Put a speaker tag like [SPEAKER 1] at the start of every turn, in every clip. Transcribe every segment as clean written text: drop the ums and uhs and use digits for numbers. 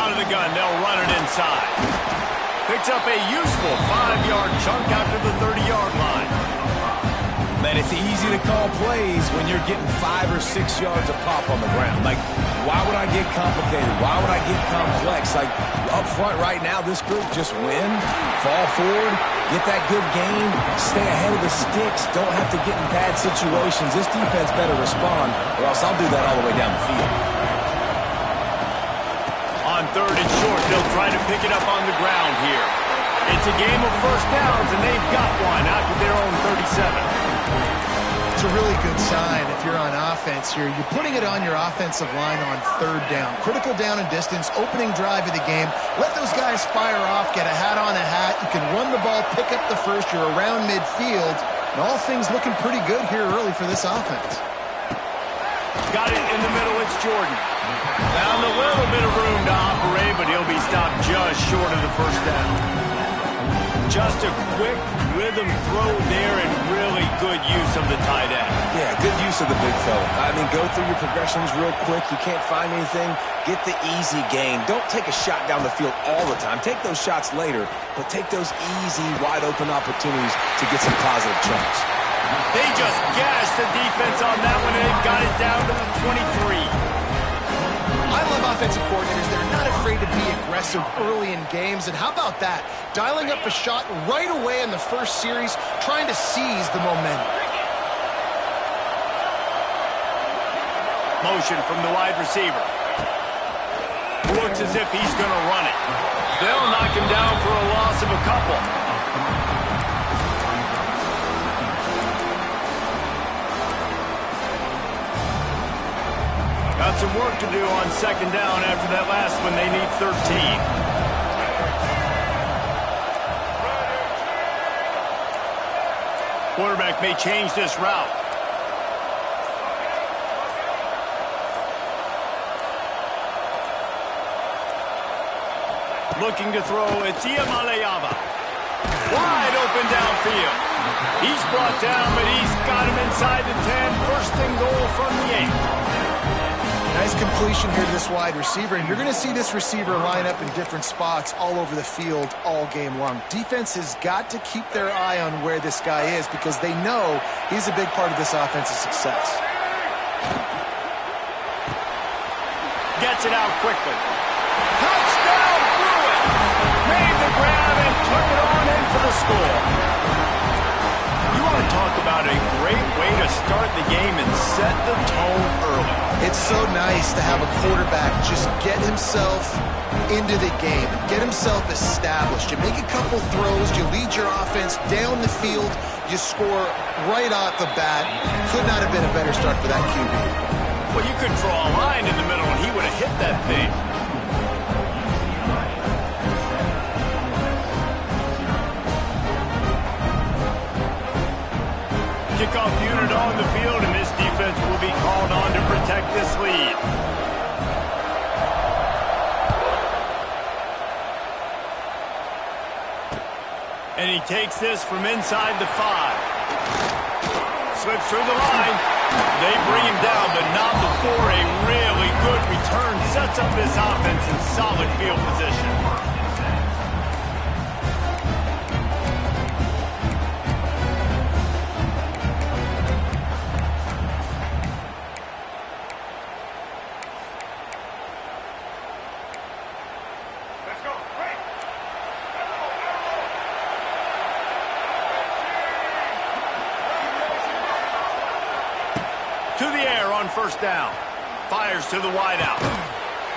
[SPEAKER 1] out of the gun. They'll run it inside. Picks up a useful 5-yard chunk after the 30-yard line.
[SPEAKER 2] Man, it's easy to call plays when you're getting 5 or 6 yards of pop on the ground. Like, why would I get complicated? Why would I get complex? Like, up front right now, this group just win, fall forward, get that good gain, stay ahead of the sticks, don't have to get in bad situations. This defense better respond, or else I'll do that all the way down the field.
[SPEAKER 1] On 3rd and short, they'll try to pick it up on the ground here. It's a game of first downs, and they've got one after their own 37.
[SPEAKER 3] It's a really good sign if you're on offense here. You're putting it on your offensive line on 3rd down. Critical down and distance, opening drive of the game. Let those guys fire off, get a hat on a hat. You can run the ball, pick up the first. You're around midfield. And all things looking pretty good here early for this offense.
[SPEAKER 1] Got it in the middle. It's Jordan. Found a little bit of room to operate, but he'll be stopped just short of the first down. Just a quick rhythm throw there and really good use of the tight end.
[SPEAKER 2] Yeah, good use of the big fella. I mean, go through your progressions real quick. You can't find anything. Get the easy gain. Don't take a shot down the field all the time. Take those shots later, but take those easy, wide-open opportunities to get some positive chunks.
[SPEAKER 1] They just gashed the defense on that one, and they've got it down to the 23.
[SPEAKER 3] I love offensive coordinators. They're not afraid to be aggressive early in games. And how about that? Dialing up a shot right away in the first series, trying to seize the momentum.
[SPEAKER 1] Motion from the wide receiver. Looks as if he's going to run it. They'll knock him down for a loss of a couple. Got some work to do on 2nd down after that last one. They need 13. Quarterback may change this route. Looking to throw, it's Iamaleava. Wide open downfield. He's brought down, but he's got him inside the 10. First and goal from the 8.
[SPEAKER 3] Nice completion here to this wide receiver, and you're going to see this receiver line up in different spots all over the field all game long. Defense has got to keep their eye on where this guy is because they know he's a big part of this offense's success.
[SPEAKER 1] Gets it out quickly. Touchdown, Bruin! Made the grab and took it on in for the score. You want to talk about a great way to start the game and set the tone early.
[SPEAKER 3] It's so nice to have a quarterback just get himself into the game, get himself established. You make a couple throws, you lead your offense down the field, you score right off the bat. Could not have been a better start for that QB.
[SPEAKER 1] Well, you could draw a line in the middle and he would have hit that thing. Kickoff unit on the field, and this defense will be called on to protect this lead. And he takes this from inside the 5. Slips through the line. They bring him down, but not before a really good return sets up this offense in solid field position. First down. Fires to the wideout.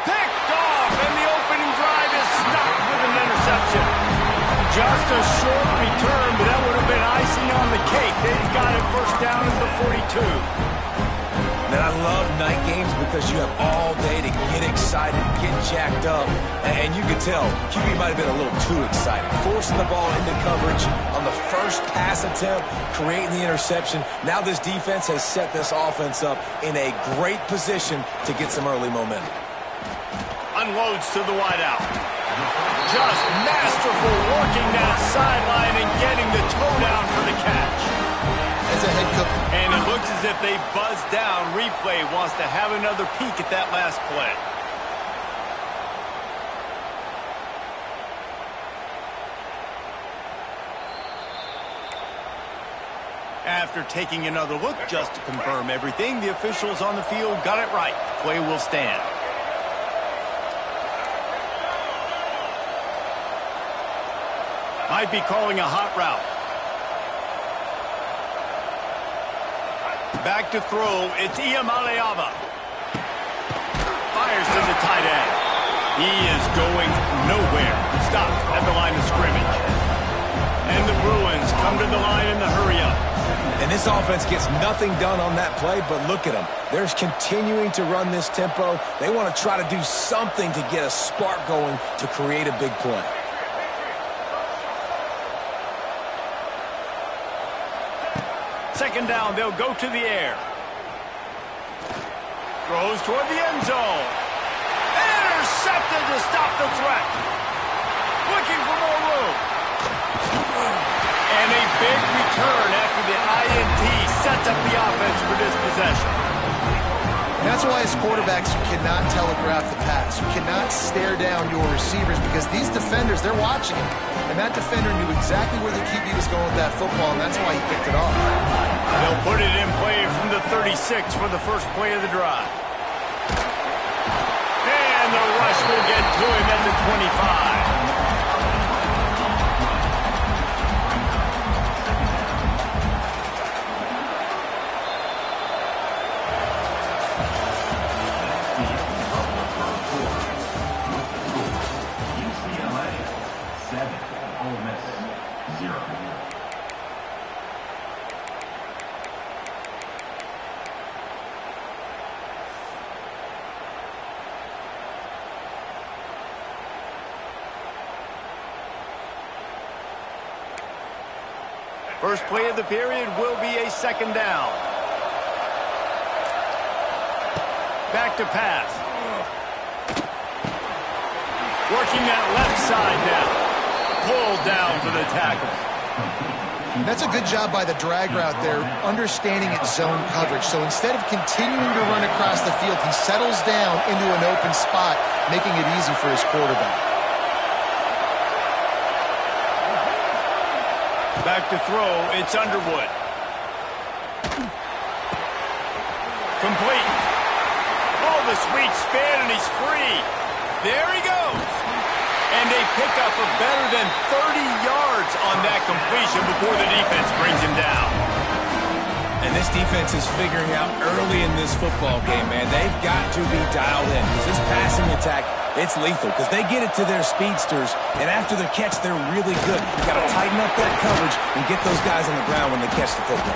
[SPEAKER 1] Picked off, and the opening drive is stopped with an interception. Just a short return, but that would have been icing on the cake. They've got it first down at the 42.
[SPEAKER 2] Man, I love night games because you have all day to get excited, get jacked up, and you can tell QB might have been a little too excited. Forcing the ball into coverage on the first pass attempt, creating the interception. Now this defense has set this offense up in a great position to get some early momentum.
[SPEAKER 1] Unloads to the wideout. Just masterful working that sideline and getting the toe down for the catch.
[SPEAKER 3] As a head coach.
[SPEAKER 1] And it looks as if they buzzed down. Replay wants to have another peek at that last play. After taking another look just to confirm everything, the officials on the field got it right. Play will stand. Might be calling a hot route. Back to throw. It's Iamaleava. Fires to the tight end. He is going nowhere. Stopped at the line of scrimmage. And the Bruins come to the line in the hurry-up.
[SPEAKER 2] And this offense gets nothing done on that play, but look at them. They're continuing to run this tempo. They want to try to do something to get a spark going to create a big play.
[SPEAKER 1] Second down, they'll go to the air. Throws toward the end zone. Intercepted to stop the threat. Looking for more room. And a big return after the INT sets up the offense for this possession.
[SPEAKER 3] And that's why as quarterbacks you cannot telegraph the pass. You cannot stare down your receivers because these defenders, they're watching him. And that defender knew exactly where the QB was going with that football, and that's why he picked it off.
[SPEAKER 1] They'll put it in play from the 36 for the first play of the drive. And the rush will get to him at the 25. First play of the period will be a second down. Back to pass. Working that left side now. Pulled down for the tackle.
[SPEAKER 3] That's a good job by the drag route there, understanding its zone coverage. So instead of continuing to run across the field, he settles down into an open spot, making it easy for his quarterback.
[SPEAKER 1] Back to throw, it's Underwood. Complete. Oh, the sweet spin, and he's free. There he goes. And they pick up a better than 30 yards on that completion before the defense brings him down.
[SPEAKER 2] And this defense is figuring out early in this football game, man. They've got to be dialed in because this passing attack, it's lethal because they get it to their speedsters, and after the catch, they're really good. You got to tighten up that coverage and get those guys on the ground when they catch the football.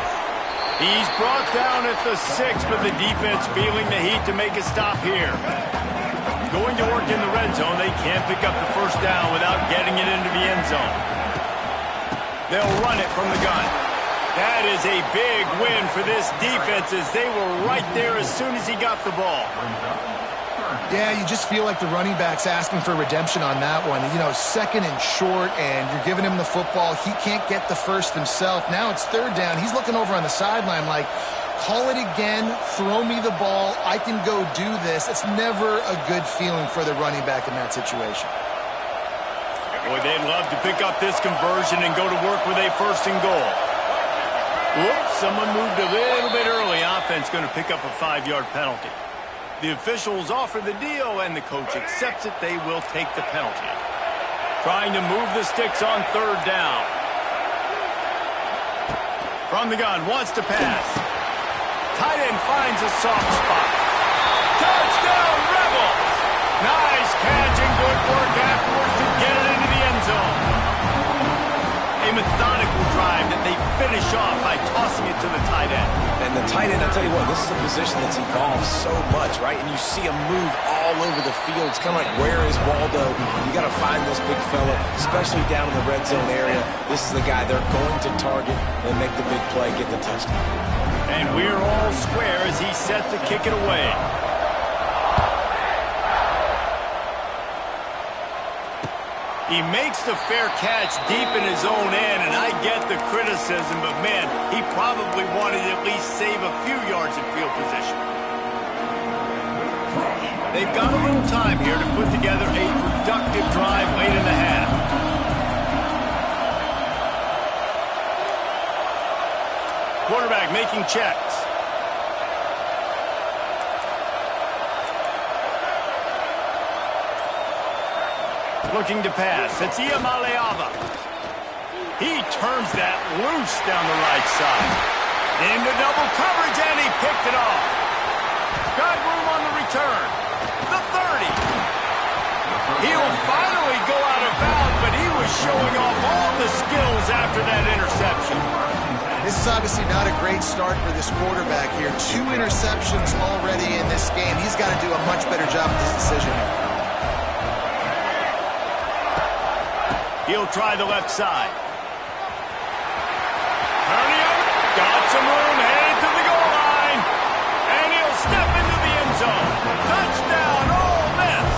[SPEAKER 1] He's brought down at the 6, but the defense feeling the heat to make a stop here. Going to work in the red zone, they can't pick up the first down without getting it into the end zone. They'll run it from the gun. That is a big win for this defense as they were right there as soon as he got the ball.
[SPEAKER 3] Yeah, you just feel like the running back's asking for redemption on that one. You know, second and short, and you're giving him the football. He can't get the first himself. Now it's third down. He's looking over on the sideline like, call it again, throw me the ball, I can go do this. It's never a good feeling for the running back in that situation.
[SPEAKER 1] Boy, they'd love to pick up this conversion and go to work with a first and goal. Whoops, someone moved a little bit early. Offense going to pick up a 5-yard penalty. The officials offer the deal, and the coach accepts it. They will take the penalty. Trying to move the sticks on third down. From the gun, wants to pass. Tight end finds a soft spot. Touchdown, Rebels! Nice catch and good work afterwards to get it into the end zone. A methodical drive that they finish off by tossing it to the tight end.
[SPEAKER 2] And the tight end, I'll tell you what, this is a position that's evolved so much, right? And you see him move all over the field. It's kind of like, where is Waldo? You got to find this big fella, especially down in the red zone area. This is the guy they're going to target and make the big play, get the touchdown.
[SPEAKER 1] And we're all square as he's set to kick it away. He makes the fair catch deep in his own end, and I get the criticism, but man, he probably wanted to at least save a few yards in field position. They've got a little time here to put together a productive drive late in the half. 1 Quarterback making checks. Looking to pass. It's Iamaleava. He turns that loose down the right side. Into double coverage, and he picked it off. Got room on the return. The 30. He'll finally go out of bounds, but he was showing off all the skills after that interception.
[SPEAKER 3] This is obviously not a great start for this quarterback here. 2 interceptions already in this game. He's got to do a much better job with this decision.
[SPEAKER 1] He'll try the left side. Turning up, got some room, headed to the goal line. And he'll step into the end zone. Touchdown, Ole Miss.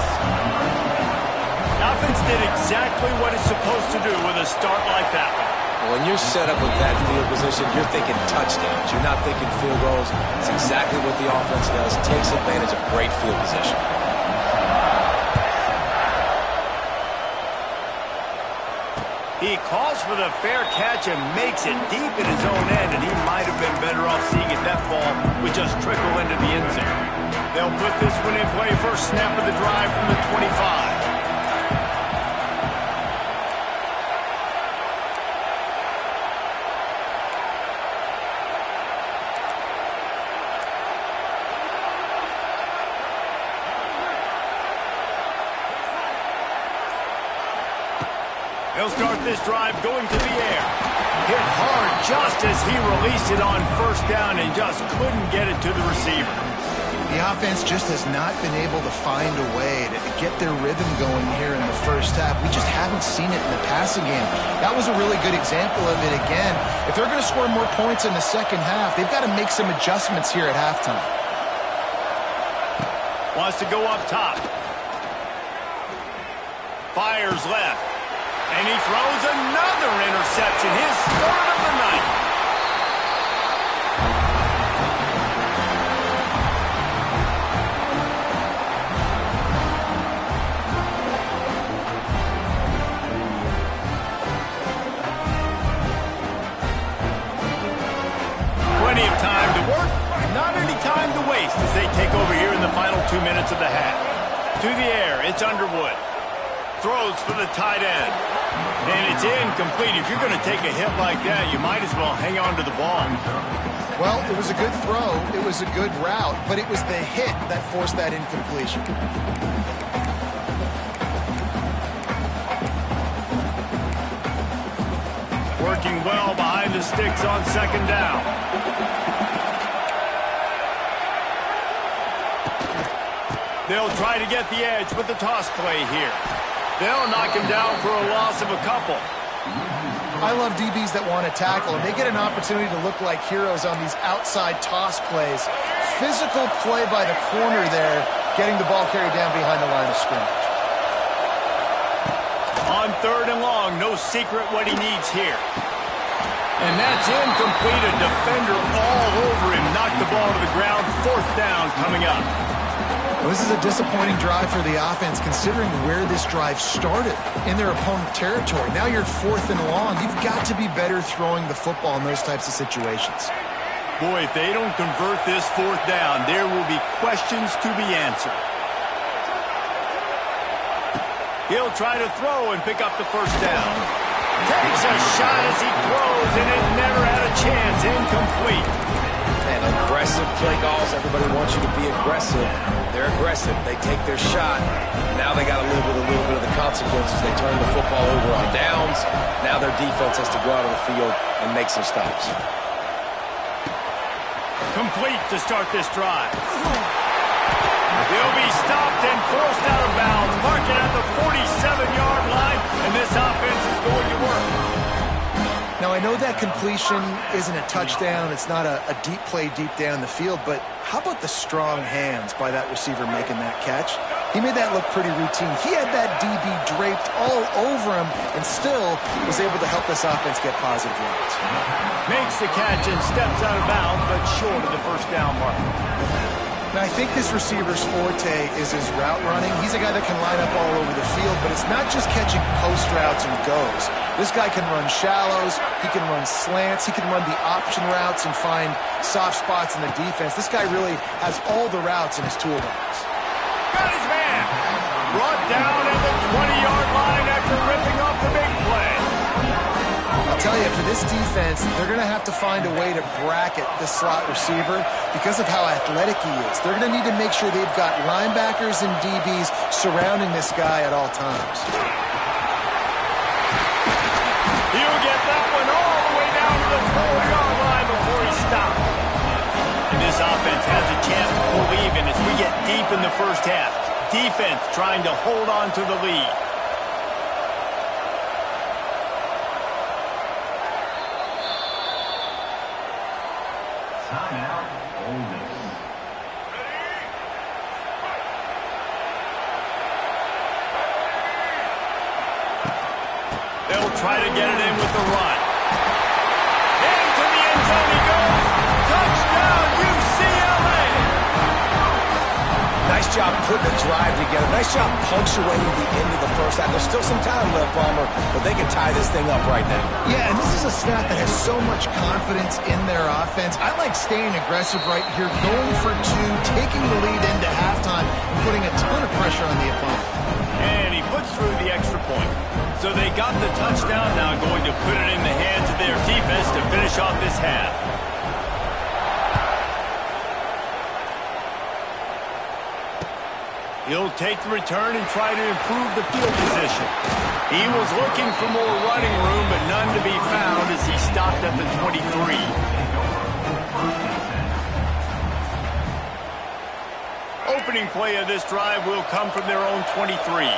[SPEAKER 1] Offense did exactly what it's supposed to do with a start like that one.
[SPEAKER 2] When you're set up with that field position, you're thinking touchdowns. You're not thinking field goals. It's exactly what the offense does. Takes advantage of great field position.
[SPEAKER 1] He calls for the fair catch and makes it deep in his own end, and he might have been better off seeing if that ball would just trickle into the end zone. They'll put this one in play first snap of the drive from the 25. He'll start this drive going to the air. Hit hard just as he released it on first down and just couldn't get it to the receiver.
[SPEAKER 3] The offense just has not been able to find a way to get their rhythm going here in the first half. We just haven't seen it in the passing game. That was a really good example of it again. If they're going to score more points in the second half, they've got to make some adjustments here at halftime.
[SPEAKER 1] Wants to go up top. Fires left. And he throws another interception, his third of the night. Plenty of time to work, not any time to waste as they take over here in the final 2 minutes of the half. To the air, it's Underwood. Throws for the tight end. And it's incomplete. If you're going to take a hit like that, you might as well hang on to the ball.
[SPEAKER 3] Well, it was a good throw. It was a good route, but it was the hit that forced that incompletion.
[SPEAKER 1] Working well behind the sticks on second down. They'll try to get the edge with the toss play here. They'll knock him down for a loss of a couple.
[SPEAKER 3] I love DBs that want to tackle, and they get an opportunity to look like heroes on these outside toss plays. Physical play by the corner there, getting the ball carried down behind the line of scrimmage.
[SPEAKER 1] On third and long, no secret what he needs here. And that's incomplete. A defender all over him. Knocked the ball to the ground. Fourth down coming up.
[SPEAKER 3] Well, this is a disappointing drive for the offense, considering where this drive started in their opponent territory. Now you're fourth and long. You've got to be better throwing the football in those types of situations.
[SPEAKER 1] Boy, if they don't convert this fourth down, there will be questions to be answered. He'll try to throw and pick up the first down. Takes a shot as he throws, and it never had a chance. Incomplete.
[SPEAKER 2] And aggressive play calls. Everybody wants you to be aggressive. They're aggressive. They take their shot. Now they got to live with a little bit of the consequences. They turn the football over on downs. Now their defense has to go out of the field and make some stops.
[SPEAKER 1] Complete to start this drive. He'll be stopped and forced out of bounds. Marking at the 47-yard line, and this offense is going to work.
[SPEAKER 3] Now, I know that completion isn't a touchdown. It's not a deep play deep down the field, but how about the strong hands by that receiver making that catch? He made that look pretty routine. He had that DB draped all over him and still was able to help this offense get positive yards.
[SPEAKER 1] Makes the catch and steps out of bounds, but short of the first down mark.
[SPEAKER 3] And I think this receiver's forte is his route running. He's a guy that can line up all over the field, but it's not just catching post routes and goes. This guy can run shallows, he can run slants, he can run the option routes and find soft spots in the defense. This guy really has all the routes in his toolbox.
[SPEAKER 1] Got his man. Brought down at the 20-yard line after ripping off the big play.
[SPEAKER 3] I'll tell you, for this defense, they're going to have to find a way to bracket this slot receiver because of how athletic he is. They're going to need to make sure they've got linebackers and DBs surrounding this guy at all times.
[SPEAKER 1] He'll get that one all the way down to the 4-yard line before he stops. And this offense has a chance to pull even as we get deep in the first half. Defense trying to hold on to the lead.
[SPEAKER 4] Timeout, Ole Miss.
[SPEAKER 1] They'll try to get it in with the run. Into the end zone he goes. Touchdown, UCLA!
[SPEAKER 2] Nice job putting the drive together. Nice job punctuating the end of the first half. There's still some time left, Palmer, but they can tie this thing up right now.
[SPEAKER 3] Yeah, and this is a staff that has so much confidence in their offense. I like staying aggressive right here, going for two, taking the lead into halftime, and putting a ton of pressure on the opponent.
[SPEAKER 1] And he puts through the extra point. So they got the touchdown, now going to put it in the hands of their defense to finish off this half. He'll take the return and try to improve the field position. He was looking for more running room, but none to be found as he stopped at the 23. Opening play of this drive will come from their own 23.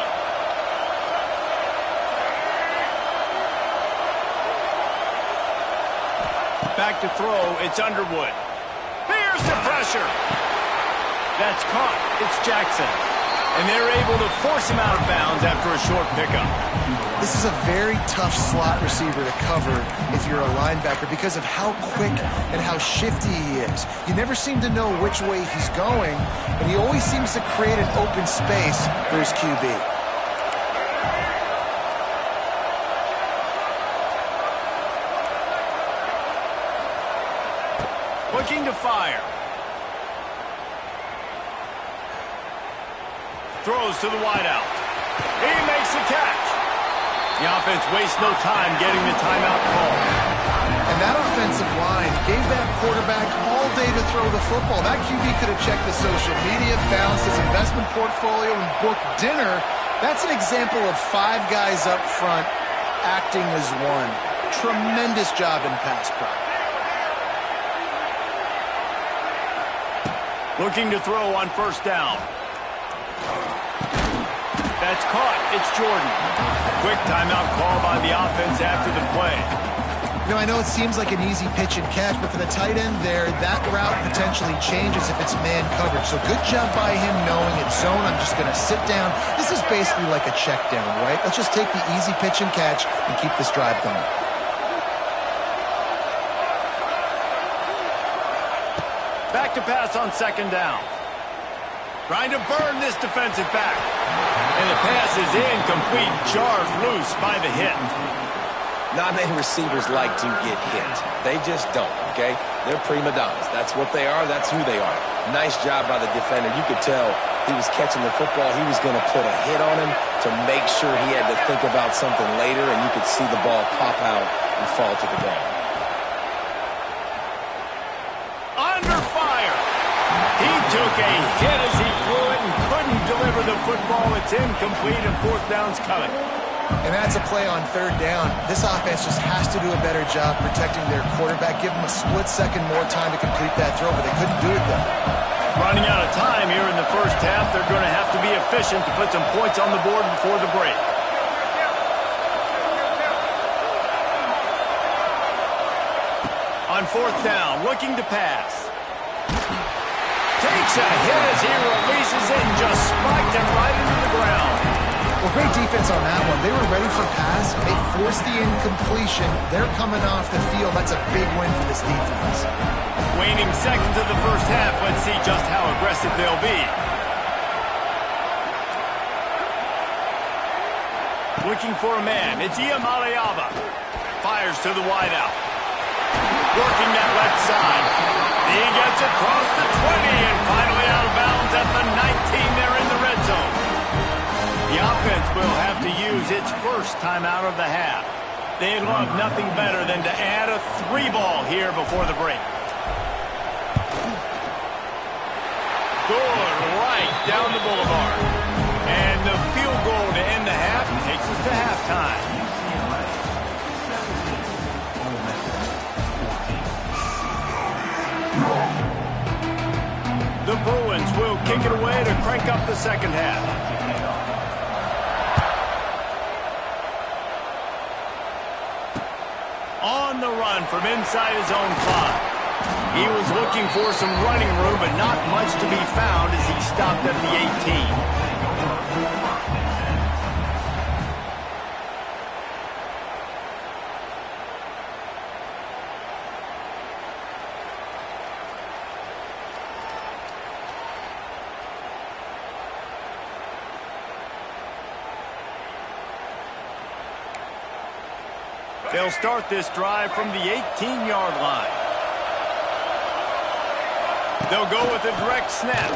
[SPEAKER 1] Back to throw, it's Underwood. Here's the pressure. That's caught. It's Jackson. And they're able to force him out of bounds after a short pickup.
[SPEAKER 3] This is a very tough slot receiver to cover if you're a linebacker because of how quick and how shifty he is. You never seem to know which way he's going, and he always seems to create an open space for his QB.
[SPEAKER 1] Looking to fire. Throws to the wideout. He makes the catch. The offense wastes no time getting the timeout call.
[SPEAKER 3] And that offensive line gave that quarterback all day to throw the football. That QB could have checked the social media, balanced his investment portfolio, and booked dinner. That's an example of 5 guys up front acting as one. Tremendous job in pass pro.
[SPEAKER 1] Looking to throw on first down. That's caught. It's Jordan. Quick timeout call by the offense after the play.
[SPEAKER 3] You know, I know it seems like an easy pitch and catch, but for the tight end there, that route potentially changes if it's man coverage. So good job by him knowing it's zone. I'm just going to sit down. This is basically like a check down, right? Let's just take the easy pitch and catch and keep this drive going.
[SPEAKER 1] Back to pass on second down. Trying to burn this defensive back. And the pass is incomplete. Jarred loose by the hit.
[SPEAKER 2] Not many receivers like to get hit. They just don't, okay? They're prima donnas. That's what they are. That's who they are. Nice job by the defender. You could tell he was catching the football. He was going to put a hit on him to make sure he had to think about something later, and you could see the ball pop out and fall to the ground.
[SPEAKER 1] Under fire. He took a hit as he threw it and couldn't deliver the football. It's incomplete and fourth down's coming.
[SPEAKER 3] And that's a play on third down. This offense just has to do a better job protecting their quarterback. Give them a split second more time to complete that throw, but they couldn't do it though.
[SPEAKER 1] Running out of time here in the first half. They're going to have to be efficient to put some points on the board before the break. On fourth down, looking to pass. Takes a hit as he releases it and just spiked it right into the ground.
[SPEAKER 3] Well, great defense on that one. They were ready for pass. They forced the incompletion. They're coming off the field. That's a big win for this defense.
[SPEAKER 1] Waning seconds of the first half. Let's see just how aggressive they'll be. Looking for a man. It's Iamaleava. Fires to the wideout. Working that left side. He gets across the 20 and finally out of bounds at the 19. They're in the red zone. The offense will have to use its first timeout of the half. They'd love nothing better than to add a 3-ball here before the break. Good right down the boulevard. And the field goal to end the half takes us to halftime. The Bruins will kick it away to crank up the second half. On the run from inside his own 5. He was looking for some running room, but not much to be found as he stopped at the 18. They'll start this drive from the 18-yard line. They'll go with a direct snap.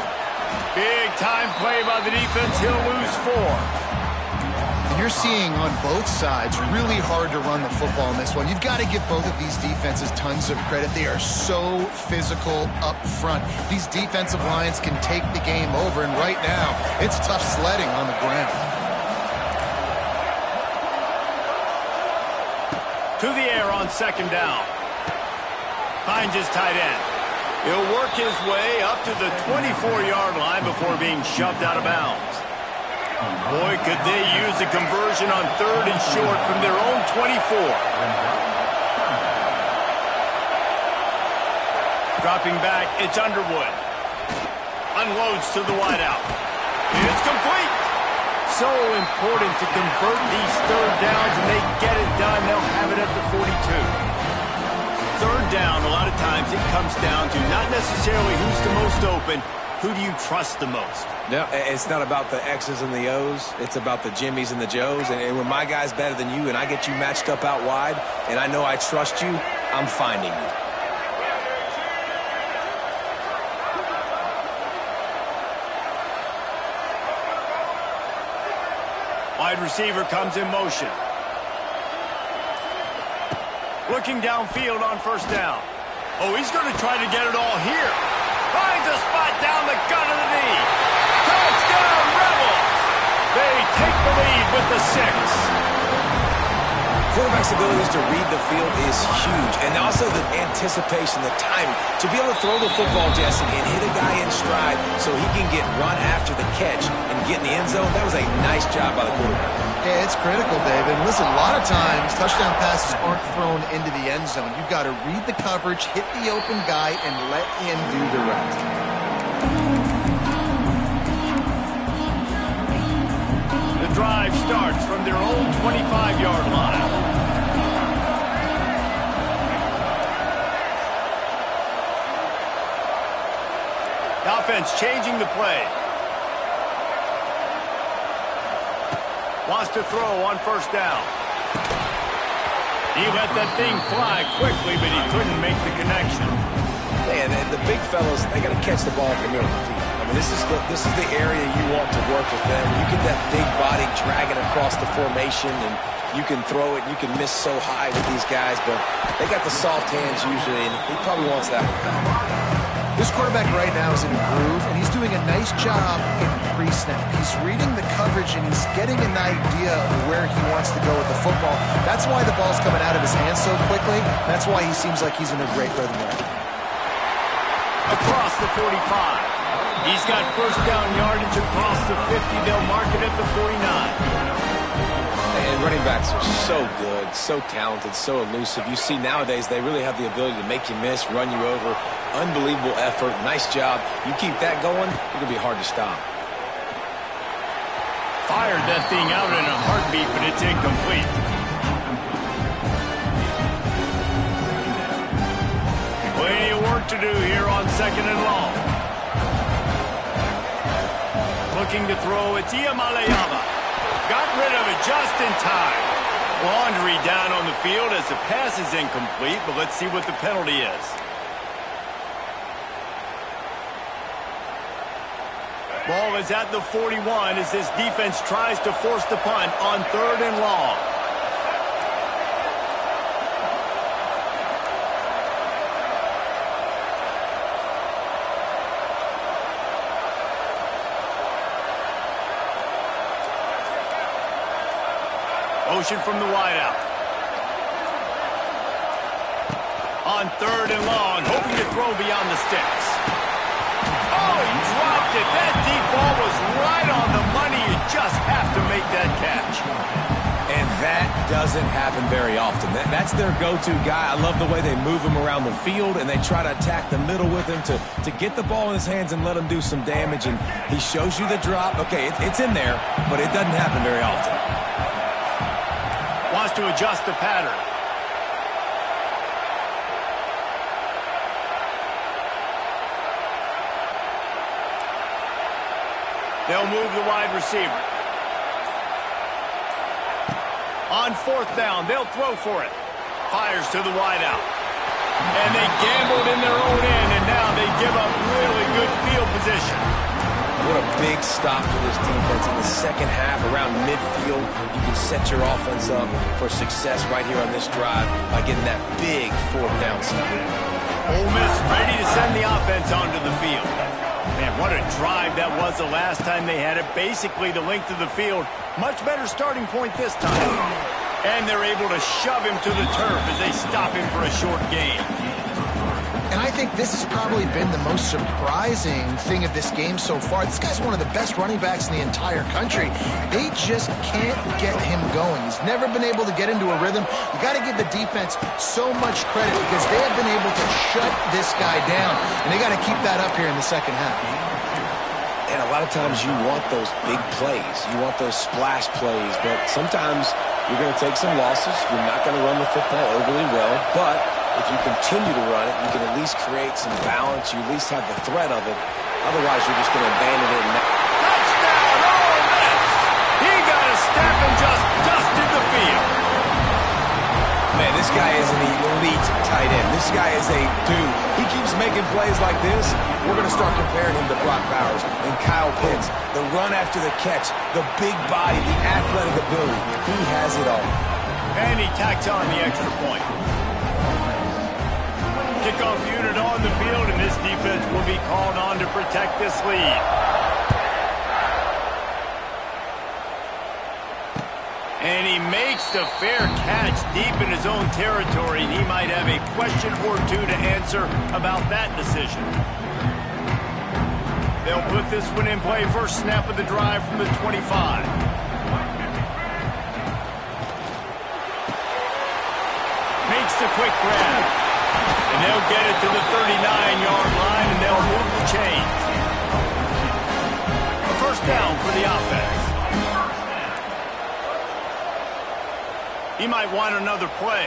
[SPEAKER 1] Big time play by the defense. He'll lose 4.
[SPEAKER 3] You're seeing on both sides really hard to run the football in this one. You've got to give both of these defenses tons of credit. They are so physical up front. These defensive lines can take the game over, and right now, it's tough sledding on the ground.
[SPEAKER 1] To the air on second down. Finds his tight end. He'll work his way up to the 24-yard line before being shoved out of bounds. Boy, could they use a conversion on 3rd and short from their own 24. Dropping back, it's Underwood. Unloads to the wideout. It's complete. So important to convert these 3rd downs, and they get it done. They'll have it at the 42. 3rd down, a lot of times it comes down to not necessarily who's the most open, who do you trust the most?
[SPEAKER 2] No, it's not about the X's and the O's. It's about the Jimmies and the Joes. And when my guy's better than you and I get you matched up out wide and I know I trust you, I'm finding you.
[SPEAKER 1] Wide receiver comes in motion. Looking downfield on 1st down. Oh, he's going to try to get it all here. Finds a spot down the gut of the knee. Touchdown, Rebels! They take the lead with the 6.
[SPEAKER 2] Quarterback's abilities to read the field is huge. And also the anticipation, the timing. To be able to throw the football, Jesse, and hit a guy in stride so he can get run after the catch and get in the end zone, that was a nice job by the quarterback.
[SPEAKER 3] Yeah, it's critical, David. Listen, a lot of times touchdown passes aren't thrown into the end zone. You've got to read the coverage, hit the open guy, and let him do the rest.
[SPEAKER 1] The drive starts from their own 25-yard line. The offense changing the play. Wants to throw on 1st down. He let that thing fly quickly, but he couldn't make the connection.
[SPEAKER 2] Man, the big fellas, they got to catch the ball from the middle of the field. I mean, this is the area you want to work with them. You get that big body dragging across the formation, and you can throw it. You can miss so high with these guys, but they got the soft hands usually, and he probably wants that one back.
[SPEAKER 3] This quarterback right now is in a groove, and he's doing a nice job in pre-snap. He's reading the coverage, and he's getting an idea of where he wants to go with the football. That's why the ball's coming out of his hands so quickly. That's why he seems like he's in a great rhythm right now.
[SPEAKER 1] Across the 45. He's got 1st down yardage across the 50. They'll mark it at the 49.
[SPEAKER 2] And running backs are so good, so talented, so elusive. You see nowadays they really have the ability to make you miss, run you over. Unbelievable effort. Nice job. You keep that going, it'll be hard to stop.
[SPEAKER 1] fired that thing out in a heartbeat, but it's incomplete. Plenty of work to do here on 2nd and long. Looking to throw, it's Iamaleava. Got rid of it just in time. Laundry down on the field as the pass is incomplete, but let's see what the penalty is. Ball is at the 41 as this defense tries to force the punt on 3rd and long. Motion from the wideout. On 3rd and long, hoping to throw beyond the sticks. Oh, he dropped it. That deep ball was right on the money. You just have to make that catch.
[SPEAKER 2] And that doesn't happen very often. That's their go-to guy. I love the way they move him around the field, and they try to attack the middle with him to get the ball in his hands and let him do some damage. And he shows you the drop. Okay, it's in there, but it doesn't happen very often.
[SPEAKER 1] Wants to adjust the pattern. They'll move the wide receiver. On 4th down, they'll throw for it. Fires to the wideout. And they gambled in their own end, and now they give up really good field position.
[SPEAKER 2] What a big stop for this defense in the second half around midfield. You can set your offense up for success right here on this drive by getting that big 4th down stop.
[SPEAKER 1] Ole Miss ready to send the offense onto the field. Man, what a drive that was the last time they had it. Basically the length of the field. Much better starting point this time. And they're able to shove him to the turf as they stop him for a short gain.
[SPEAKER 3] And I think this has probably been the most surprising thing of this game so far. This guy's one of the best running backs in the entire country. They just can't get him going. He's never been able to get into a rhythm. You got to give the defense so much credit because they have been able to shut this guy down. And they got to keep that up here in the second half.
[SPEAKER 2] And a lot of times you want those big plays. You want those splash plays. But sometimes you're going to take some losses. You're not going to run the football overly well. But if you continue to run it, you can at least create some balance. You at least have the threat of it. Otherwise, you're just going to abandon it.
[SPEAKER 1] Touchdown, Ole Miss! He got a step and just dusted the field.
[SPEAKER 2] Man, this guy is an elite tight end. This guy is a dude. He keeps making plays like this. We're going to start comparing him to Brock Bowers and Kyle Pitts. The run after the catch, the big body, the athletic ability. He has it all.
[SPEAKER 1] And he tacks on the extra point. Kickoff unit on the field, and this defense will be called on to protect this lead. And he makes the fair catch deep in his own territory. He might have a question or two to answer about that decision. They'll put this one in play. First snap of the drive from the 25. Makes the quick grab. And they'll get it to the 39-yard line, and they'll move the chains. A first down for the offense. He might want another play.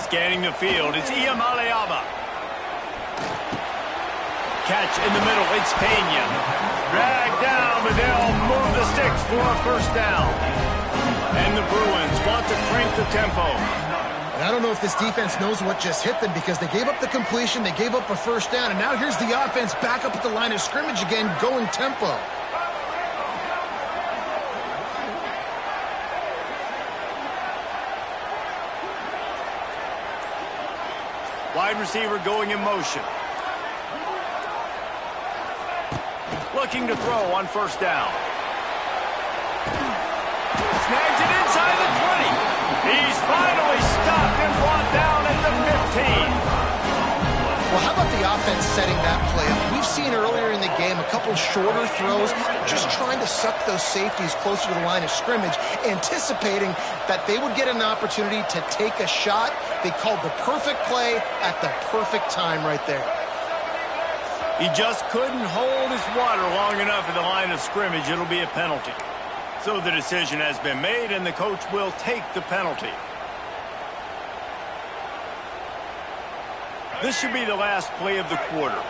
[SPEAKER 1] Scanning the field, it's Iamaleava. Catch in the middle, it's Pena. Dragged down, but they'll move the sticks for a first down. And the Bruins want to crank the tempo.
[SPEAKER 3] And I don't know if this defense knows what just hit them because they gave up the completion, they gave up a first down, and now here's the offense back up at the line of scrimmage again, going tempo.
[SPEAKER 1] Wide receiver going in motion. Looking to throw on first down. Snags it inside the 20. He's finally stopped and brought down at the 15.
[SPEAKER 3] Well, how about the offense setting that play up? We've seen earlier in the game a couple shorter throws, just trying to suck those safeties closer to the line of scrimmage, anticipating that they would get an opportunity to take a shot. They called the perfect play at the perfect time right there.
[SPEAKER 1] He just couldn't hold his water long enough at the line of scrimmage. It'll be a penalty. So the decision has been made, and the coach will take the penalty. This should be the last play of the quarter.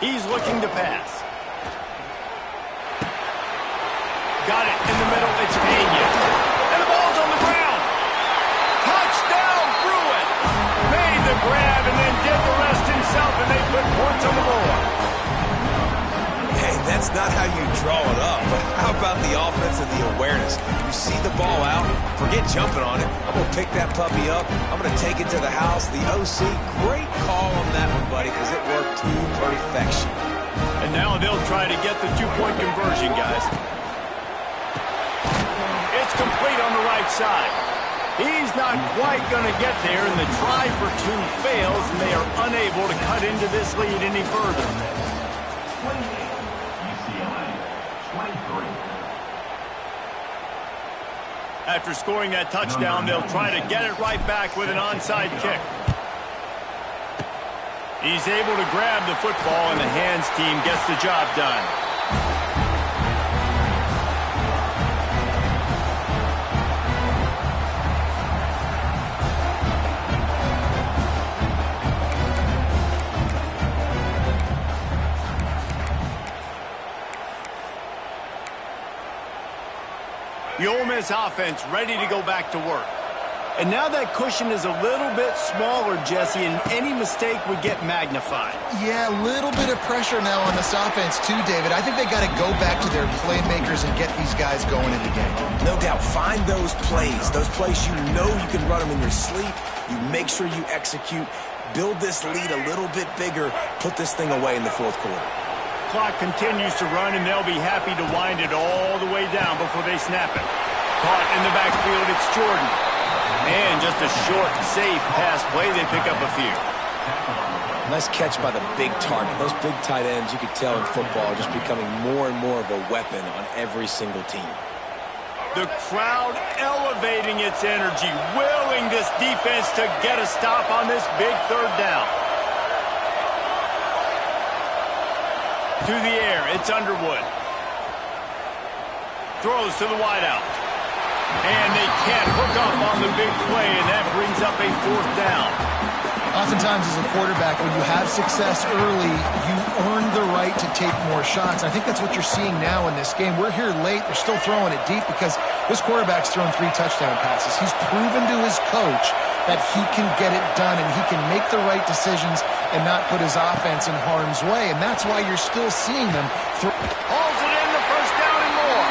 [SPEAKER 1] He's looking to pass. Got it in the middle. It's Pena. And the ball's on the ground. Touchdown, Bruin. Made the grab and then did the rest himself, and they put points on the board.
[SPEAKER 2] Hey, that's not how you draw it up, but how about the offense and the awareness? You see the ball out, forget jumping on it. I'm going to pick that puppy up. I'm going to take it to the house. The OC, great call on that one, buddy, because it worked to perfection.
[SPEAKER 1] And now they'll try to get the two-point conversion, guys. It's complete on the right side. He's not quite going to get there, and the try for two fails, and they are unable to cut into this lead any further. After scoring that touchdown, they'll try to get it right back with an onside kick. He's able to grab the football, and the hands team gets the job done. The Ole Miss offense ready to go back to work. And now that cushion is a little bit smaller, Jesse, and any mistake would get magnified.
[SPEAKER 3] Yeah, a little bit of pressure now on this offense too, David. I think they got to go back to their playmakers and get these guys going in the game.
[SPEAKER 2] No doubt. Find those plays you know you can run them in your sleep. You make sure you execute. Build this lead a little bit bigger. Put this thing away in the fourth quarter.
[SPEAKER 1] Clock continues to run, and they'll be happy to wind it all the way down before they snap it. Caught in the backfield, it's Jordan. And just a short, safe pass play, they pick up a few.
[SPEAKER 2] Nice catch by the big target. Those big tight ends, you could tell in football, are just becoming more and more of a weapon on every single team.
[SPEAKER 1] The crowd elevating its energy, willing this defense to get a stop on this big third down. To the air, it's Underwood. Throws to the wideout. And they can't hook up on the big play, and that brings up a fourth down.
[SPEAKER 3] Oftentimes as a quarterback, when you have success early, you earn the right to take more shots. I think that's what you're seeing now in this game. We're here late. They're still throwing it deep because this quarterback's thrown 3 touchdown passes. He's proven to his coach that he can get it done and he can make the right decisions and not put his offense in harm's way. And that's why you're still seeing them throw.
[SPEAKER 1] Hauls it in, the first down and more.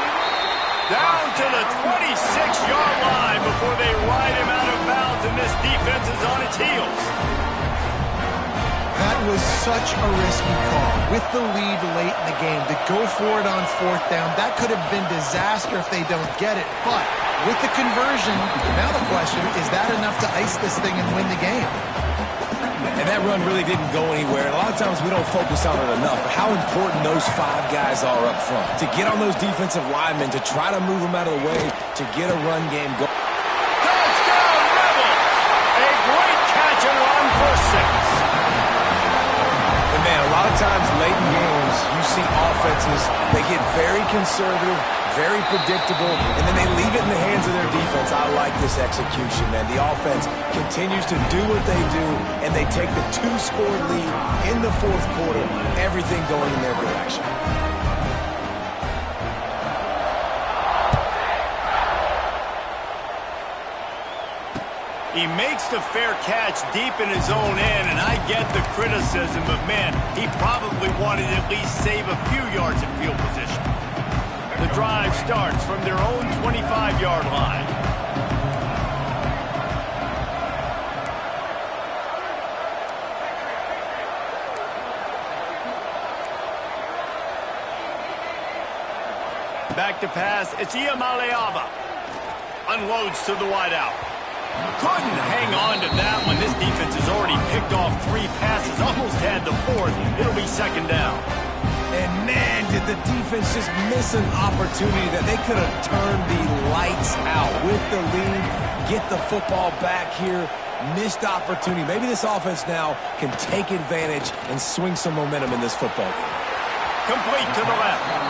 [SPEAKER 1] Down to the 26-yard line before they ride him out of bounds, and this defense is on its heels.
[SPEAKER 3] That was such a risky call. With the lead late in the game, to go for it on fourth down, that could have been disaster if they don't get it. But with the conversion, now the question, is that enough to ice this thing and win the game?
[SPEAKER 2] And that run really didn't go anywhere. And a lot of times we don't focus on it enough. But how important those 5 guys are up front. To get on those defensive linemen, to try to move them out of the way, to get a run game going.
[SPEAKER 1] Touchdown, Rebels! A great catch and run for 6.
[SPEAKER 2] And man, a lot of times late in games, you see offenses, they get very conservative, very predictable, and then they leave it in the hands of their defense. I like this execution, man. The offense continues to do what they do, and they take the 2-score lead in the fourth quarter, everything going in their direction.
[SPEAKER 1] He makes the fair catch deep in his own end, and I get the criticism, but man, he probably wanted to at least save a few yards in field position. The drive starts from their own 25-yard line. Back to pass. It's Iamaleava. Unloads to the wideout. Couldn't hang on to that one. This defense has already picked off 3 passes. Almost had the 4th. It'll be 2nd down.
[SPEAKER 2] And man, did the defense just miss an opportunity that they could have turned the lights out with the lead. Get the football back here. Missed opportunity. Maybe this offense now can take advantage and swing some momentum in this football game.
[SPEAKER 1] Complete to the left.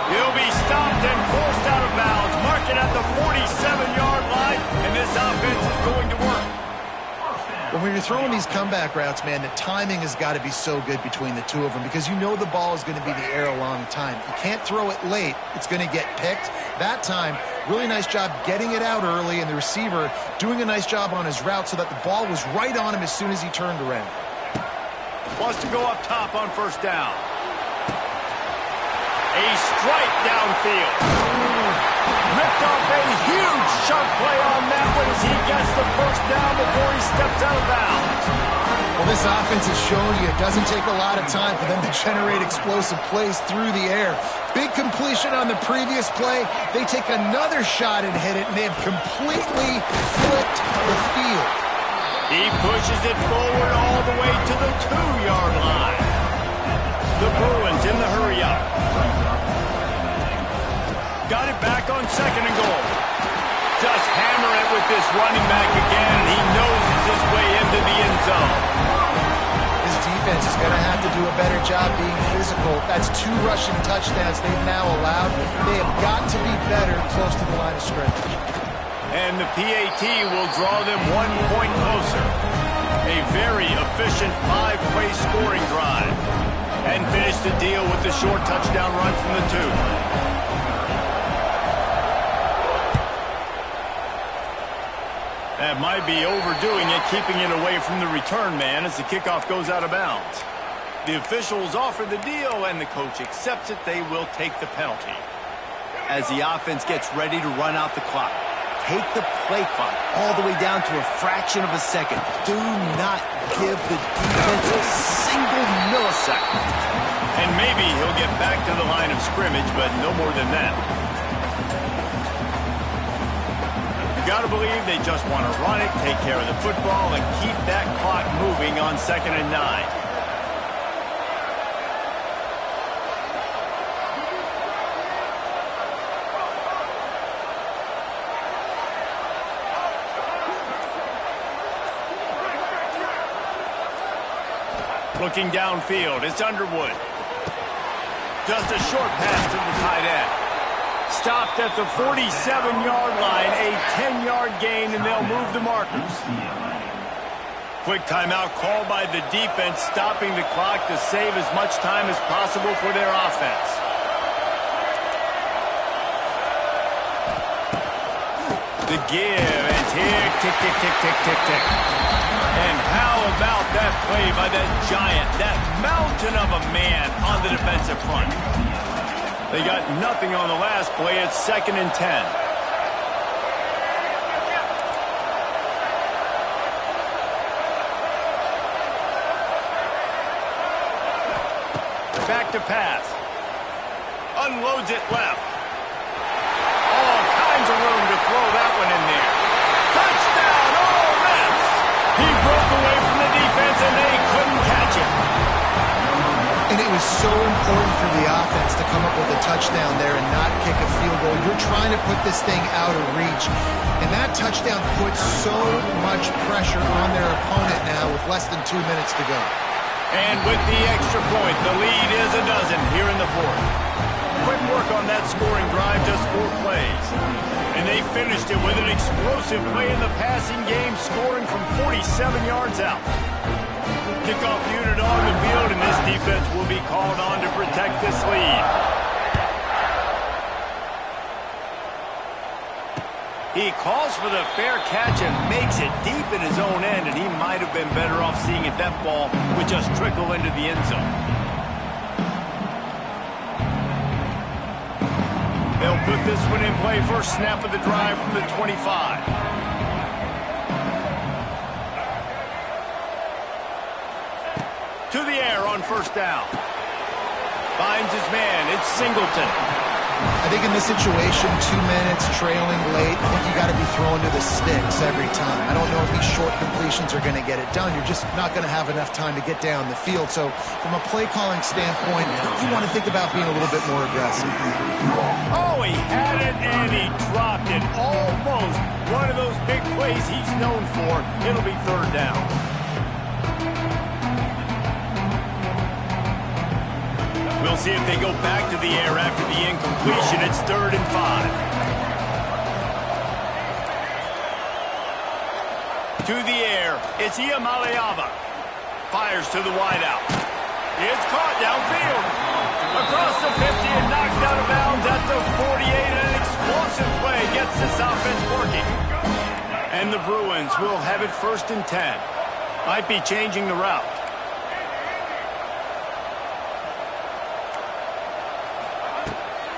[SPEAKER 1] He'll be stopped and forced out of bounds. Mark it at the 47-yard line, and this offense is going to work.
[SPEAKER 3] When you're throwing these comeback routes, man, the timing has got to be so good between the two of them because you know the ball is going to be in the air a long time. You can't throw it late. It's going to get picked. That time, really nice job getting it out early, and the receiver doing a nice job on his route so that the ball was right on him as soon as he turned around.
[SPEAKER 1] Wants to go up top on 1st down. A strike downfield. Ripped off a huge sharp play on that one as he gets the 1st down before he steps out of bounds.
[SPEAKER 3] Well, this offense is showing you it doesn't take a lot of time for them to generate explosive plays through the air. Big completion on the previous play. They take another shot and hit it, and they have completely flipped the field.
[SPEAKER 1] He pushes it forward all the way to the 2-yard line. The Bruins in the hurry-up. Got it back on 2nd and goal. Just hammer it with this running back again, and he noses his way into the end zone.
[SPEAKER 3] This defense is going to have to do a better job being physical. That's 2 rushing touchdowns they've now allowed. They have got to be better close to the line of scrimmage.
[SPEAKER 1] And the PAT will draw them 1 point closer. A very efficient 5-play scoring drive. And finish the deal with the short touchdown run from the 2. That might be overdoing it, keeping it away from the return man as the kickoff goes out of bounds. The officials offer the deal, and the coach accepts it. They will take the penalty. As the offense gets ready to run out the clock, take the play clock all the way down to a fraction of a second. Do not give the defense a single millisecond. And maybe he'll get back to the line of scrimmage, but no more than that. Gotta believe they just want to run it, take care of the football, and keep that clock moving on 2nd and 9. Looking downfield, it's Underwood. Just a short pass to the tight end. Stopped at the 47-yard line, a 10-yard gain, and they'll move the markers. Quick timeout called by the defense, stopping the clock to save as much time as possible for their offense. The give, and tick, tick, tick, tick, tick, tick, tick. And how about that play by that giant, that mountain of a man on the defensive front? They got nothing on the last play. It's 2nd and 10. Back to pass. Unloads it left. All kinds of room to throw that one in there. Touchdown, Ole Miss! He broke away from the defense, and they couldn't catch him.
[SPEAKER 3] And it was so important for the offense to come up with a touchdown there and not kick a field goal. You're trying to put this thing out of reach. And that touchdown puts so much pressure on their opponent now with less than 2 minutes to go.
[SPEAKER 1] And with the extra point, the lead is a dozen here in the 4th. Quick work on that scoring drive, just 4 plays. And they finished it with an explosive play in the passing game, scoring from 47 yards out. Kickoff unit on the field, and this defense will be called on to protect this lead. He calls for the fair catch and makes it deep in his own end, and he might have been better off seeing if that ball would just trickle into the end zone. They'll put this one in play. First snap of the drive from the 25. To the air on 1st down. Finds his man. It's Singleton.
[SPEAKER 3] I think in this situation, 2 minutes, trailing late, I think you got to be throwing to the sticks every time. I don't know if these short completions are going to get it done. You're just not going to have enough time to get down the field. So from a play calling standpoint, you want to think about being a little bit more aggressive.
[SPEAKER 1] Oh, he had it and he dropped it. Almost one of those big plays he's known for. It'll be third down. We'll see if they go back to the air after the incompletion. It's 3rd and 5. To the air, it's Iamaleava. Fires to the wideout. It's caught downfield. Across the 50 and knocked out of bounds at the 48. An explosive play gets this offense working. And the Bruins will have it 1st and 10. Might be changing the route.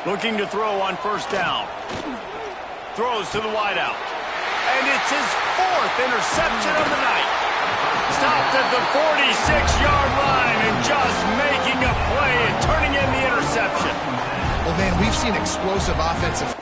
[SPEAKER 1] Looking to throw on 1st down. Throws to the wideout. And it's his 4th interception of the night. Stopped at the 46-yard line and just making a play and turning in the interception.
[SPEAKER 3] Well, man, we've seen explosive offensive